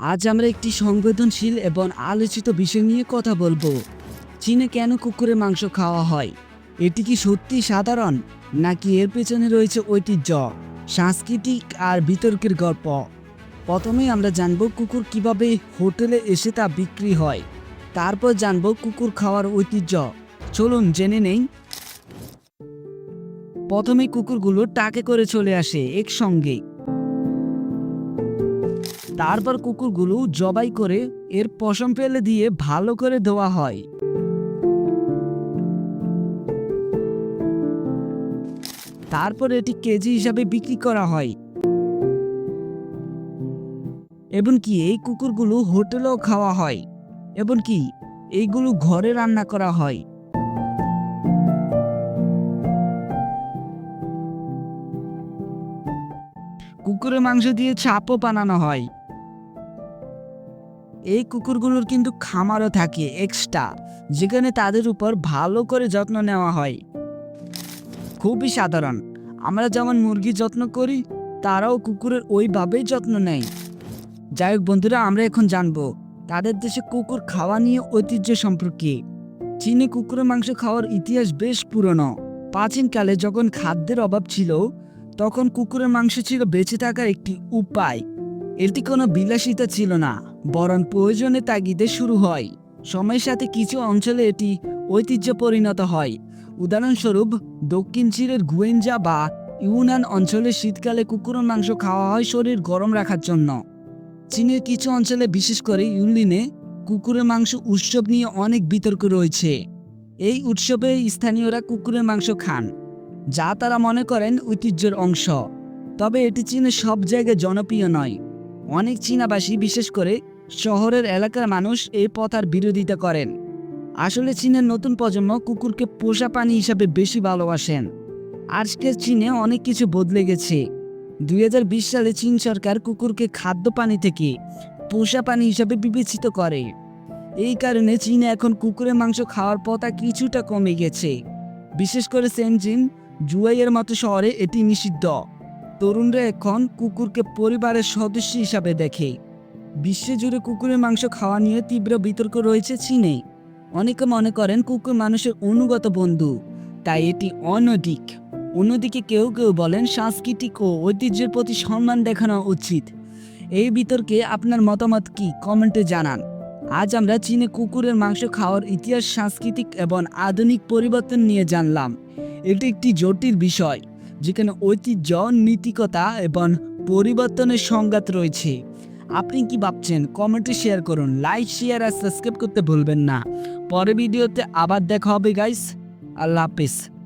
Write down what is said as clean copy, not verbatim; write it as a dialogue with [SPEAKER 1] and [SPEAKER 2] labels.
[SPEAKER 1] আজ আমরা একটি সংবেদনশীল এবং আলোচিত বিষয় নিয়ে কথা বলবো। চীনে কেন কুকুরের মাংস খাওয়া হয়? এটি কি সত্যি সাধারণ, নাকি এর পেছনে রয়েছে ঐতিহ্য, সাংস্কৃতিক আর বিতর্কের গল্প? প্রথমেই আমরা জানবো কুকুর কিভাবে হোটেলে এসে তা বিক্রি হয়। তারপর জানবো কুকুর খাওয়ার ঐতিহ্য। চলুন জেনে নেই। প্রথমে কুকুরগুলো টাকে করে চলে আসে একসঙ্গে। তারপর কুকুরগুলো জবাই করে এর পশম ফেলে দিয়ে ভালো করে ধোয়া হয়। তারপর এটি কেজি হিসাবে বিক্রি করা হয়। এবং কি এই কুকুরগুলো হোটেলেও খাওয়া হয়। এবং কি এইগুলো ঘরে রান্না করা হয়। কুকুরের মাংস দিয়ে চাপও বানানো হয়। এই কুকুরগুলোর কিন্তু খামারও থাকে এক্সট্রা, যেখানে তাদের উপর ভালো করে যত্ন নেওয়া হয়। খুবই সাধারণ। আমরা যেমন মুরগির যত্ন করি, তারাও কুকুরের ওইভাবেই যত্ন নেয়। যাই হোক বন্ধুরা, আমরা এখন জানবো তাদের দেশে কুকুর খাওয়া নিয়ে ঐতিহ্য সম্পর্কে। চীনে কুকুরের মাংস খাওয়ার ইতিহাস বেশ পুরনো। প্রাচীনকালে যখন খাদ্যের অভাব ছিল, তখন কুকুরের মাংস ছিল বেঁচে থাকার একটি উপায়। এটি কোনো বিলাসিতা ছিল না, বরং প্রয়োজনে তাগিদে শুরু হয়। সময়ের সাথে কিছু অঞ্চলে এটি ঐতিহ্য পরিণত হয়। উদাহরণস্বরূপ, দক্ষিণ চীনের গুয়েনজা বা ইউনান অঞ্চলে শীতকালে কুকুরের মাংস খাওয়া হয় শরীর গরম রাখার জন্য। চীনের কিছু অঞ্চলে, বিশেষ করে ইউলিনে, কুকুরের মাংস উৎসব নিয়ে অনেক বিতর্ক রয়েছে। এই উৎসবে স্থানীয়রা কুকুরের মাংস খান, যা তারা মনে করেন ঐতিহ্যের অংশ। তবে এটি চীনের সব জায়গায় জনপ্রিয় নয়। অনেক চীনাবাসী, বিশেষ করে শহরের এলাকার মানুষ, এই প্রথার বিরোধিতা করেন। আসলে চীনের নতুন প্রজন্ম কুকুরকে পোষা প্রাণী হিসাবে বেশি ভালোবাসেন। আজকের চীনে অনেক কিছু বদলে গেছে। 2020 সালে চীন সরকার কুকুরকে খাদ্য প্রাণী থেকে পোষা প্রাণী হিসাবে বিবেচিত করে। এই কারণে চীনে এখন কুকুরের মাংস খাওয়ার প্রথা কিছুটা কমে গেছে। বিশেষ করে সেনজিন, জুয়াইয়ের মতো শহরে এটি নিষিদ্ধ। তরুণরা এখন কুকুরকে পরিবারের সদস্য হিসাবে দেখে। বিশ্বজুড়ে কুকুরের মাংস খাওয়া নিয়ে তীব্র বিতর্ক রয়েছে চীনে। অনেকে মনে করেন কুকুর মানুষের অনুগত বন্ধু, তাই এটি অনৈতিক। অন্যদিকে কেউ কেউ বলেন সাংস্কৃতিক ও ঐতিহ্যের প্রতি সম্মান দেখানো উচিত। এই বিতর্কে আপনার মতামত কি? কমেন্টে জানান। আজ আমরা চীনে কুকুরের মাংস খাওয়ার ইতিহাস, সাংস্কৃতিক এবং আধুনিক পরিবর্তন নিয়ে জানলাম। এটি একটি জটিল বিষয়, যেখানে ঐতিহ্য, নীতিকতা এবং পরিবর্তনের সংঘাত রয়েছে। আপনি কি ভাবছেন? কমেন্টে শেয়ার করুন। লাইক, শেয়ার আর সাবস্ক্রাইব করতে ভুলবেন না। পরের ভিডিওতে আবার দেখা হবে গাইস। আল্লাহ হাফেজ।